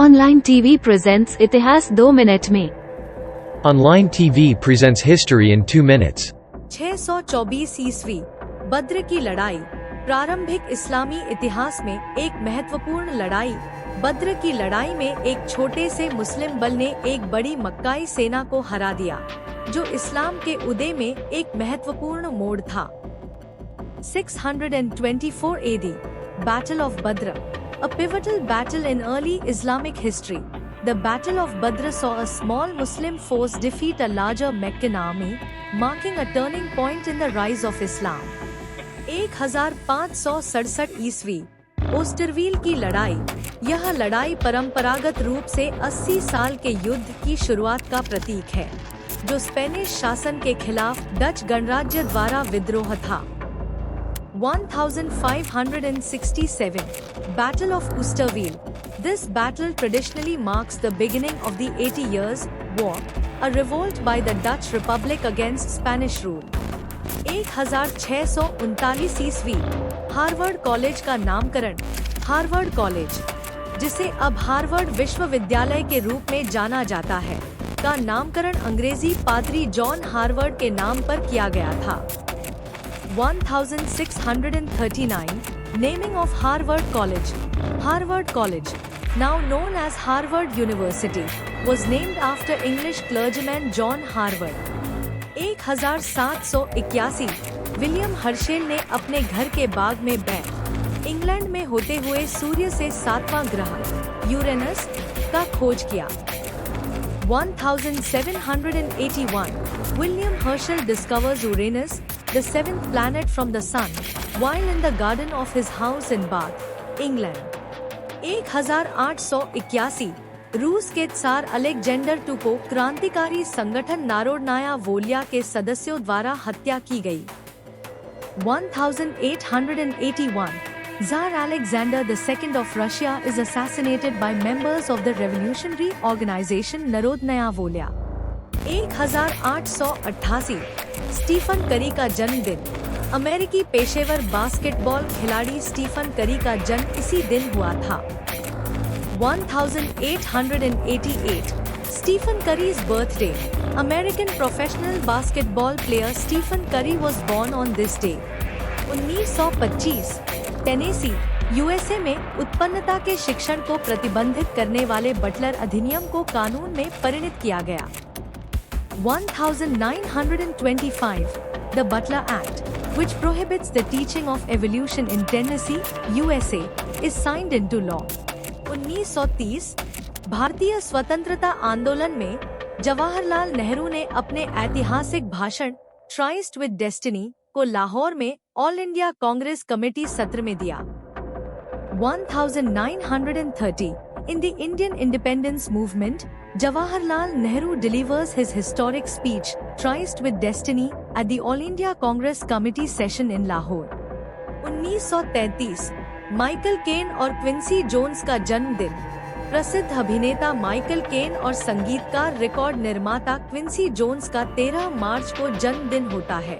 Online TV presents इतिहास 2 minute में। Online TV presents history in 2 minutes. 624 ईस्वी बद्र की लड़ाई प्रारंभिक इस्लामी इतिहास में एक महत्वपूर्ण लड़ाई। बद्र की लड़ाई में एक छोटे से मुस्लिम बल ने एक बड़ी मक्काई सेना को हरा दिया, जो इस्लाम के उदय में एक महत्वपूर्ण मोड़ था। 624 AD, Battle of Badr, a pivotal battle in early Islamic history. The Battle of Badr saw a small Muslim force defeat a larger Meccan army, marking a turning point in the rise of Islam. 1567 ईस्वी ओस्टरविल की लड़ाई। यह लड़ाई परंपरागत रूप से 80 साल के युद्ध की शुरुआत का प्रतीक है, जो स्पेनिश शासन के खिलाफ डच गणराज्य द्वारा विद्रोह था। 1567 Battle of Oosterweel. This battle traditionally marks the beginning of the 80 Years' War, a revolt by the Dutch Republic against Spanish rule. 1639 ईस्वी हार्वर्ड कॉलेज का नामकरण। हार्वर्ड कॉलेज, जिसे अब हार्वर्ड विश्वविद्यालय के रूप में जाना जाता है, का नामकरण अंग्रेजी पादरी जॉन हार्वर्ड के नाम पर किया गया था। 1639 Naming of Harvard College. Harvard College, now known as Harvard University, was named after English clergyman John Harvard. 1781 William Herschel ने अपने घर के बाग में बैठ इंग्लैंड में होते हुए सूर्य से 7वां ग्रह यूरेनस का खोज किया। 1781 William Herschel discovers Uranus, the 7th planet from the Sun, while in the garden of his house in Bath, England. 1881 रूस के त्सार अलेक्जेंडर II को क्रांतिकारी संगठन नारोडनाया वोलिया के सदस्यों द्वारा हत्या की गई। 1881 Tsar Alexander II of Russia is assassinated by members of the revolutionary organization Narodnaya Volya. 1888 Stephen करी का जन्मदिन। अमेरिकी पेशेवर बास्केटबॉल खिलाड़ी स्टीफन करी का जन्म इसी दिन हुआ था। 1888 Stephen Curry's birthday. American professional basketball player Stephen Curry was born on this day. 1925 Tennessee, USA में उत्पन्नता के शिक्षण को प्रतिबंधित करने वाले बटलर अधिनियम को कानून में परिणत किया गया। 1925 The Butler Act, which prohibits the teaching of evolution in Tennessee, USA, is signed into law. 1930 भारतीय स्वतंत्रता आंदोलन में जवाहरलाल नेहरू ने अपने ऐतिहासिक भाषण ट्राइस्ट विद डेस्टिनी को लाहौर में ऑल इंडिया कांग्रेस कमेटी सत्र में दिया। 1930 In the Indian independence movement, Jawaharlal Nehru delivers his historic speech, Tryst with Destiny, at the All India Congress Committee session in Lahore. 1933 Michael Caine और Quincy Jones का जन्मदिन। प्रसिद्ध अभिनेता माइकल केन और संगीतकार रिकॉर्ड निर्माता क्विंसी जोन्स का 13 मार्च को जन्मदिन होता है।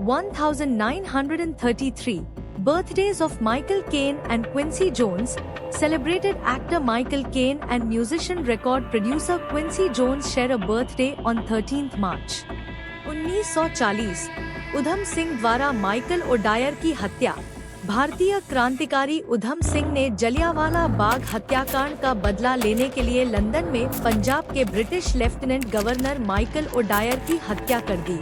1933 Birthdays of Michael Caine and Quincy Jones. Celebrated actor Michael Caine and musician record producer Quincy Jones share a birthday on 13th March. 1940 Udham Singh द्वारा माइकल ओडायर की हत्या। भारतीय क्रांतिकारी उधम सिंह ने जलियांवाला बाग हत्याकांड का बदला लेने के लिए लंदन में पंजाब के British lieutenant governor Michael O'Dwyer की हत्या कर दी।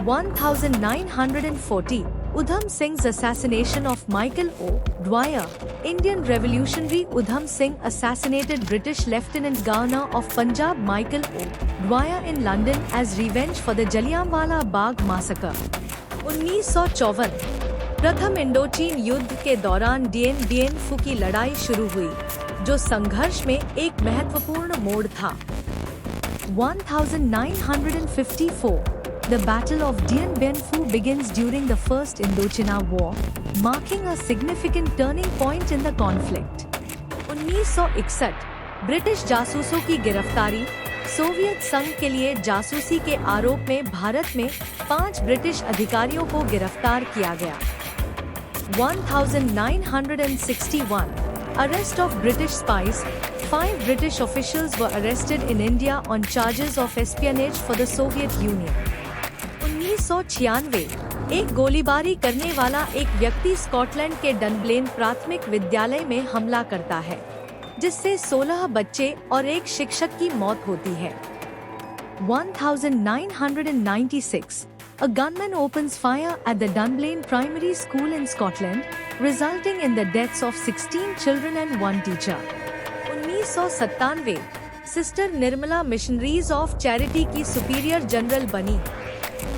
1940 Udham Singh's assassination of Michael O. Dwyer. Indian revolutionary Udham Singh assassinated British Lieutenant Governor of Punjab Michael O. Dwyer in London as revenge for the Jallianwala Bagh massacre. 1954 प्रथम Indochine युद्ध के दौरान Dien Bien Phu की लड़ाई शुरू हुई, जो संघर्ष में एक महत्वपूर्ण मोड़ था। 1954 The Battle of Dien Bien Phu begins during the First Indochina War, marking a significant turning point in the conflict. 1961 British जासूसों की गिरफ्तारी। सोवियत संघ के लिए जासूसी के आरोप में भारत में 5 ब्रिटिश अधिकारियों को गिरफ्तार किया गया। 1961 Arrest of British spies. 5 British officials were arrested in India on charges of espionage for the Soviet Union. 1996 एक गोलीबारी करने वाला एक व्यक्ति स्कॉटलैंड के डनब्लेन प्राथमिक विद्यालय में हमला करता है, जिससे 16 बच्चे और एक शिक्षक की मौत होती है। 1996 A gunman opens fire at the Dunblane Primary School in Scotland, resulting in the deaths of 16 children and 1 teacher. 1997 sister Nirmala missionaries of charity की सुपीरियर जनरल बनी।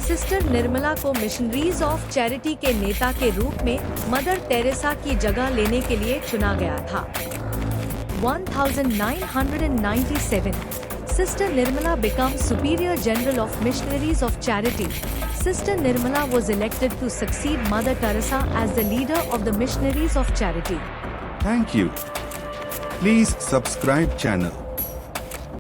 सिस्टर निर्मला को मिशनरीज ऑफ चैरिटी के नेता के रूप में मदर टेरेसा की जगह लेने के लिए चुना गया था। 1997 Sister Nirmala becomes Superior General of Missionaries of Charity. Sister Nirmala was elected to succeed Mother Teresa as the leader of the Missionaries of Charity. Thank you. Please subscribe channel.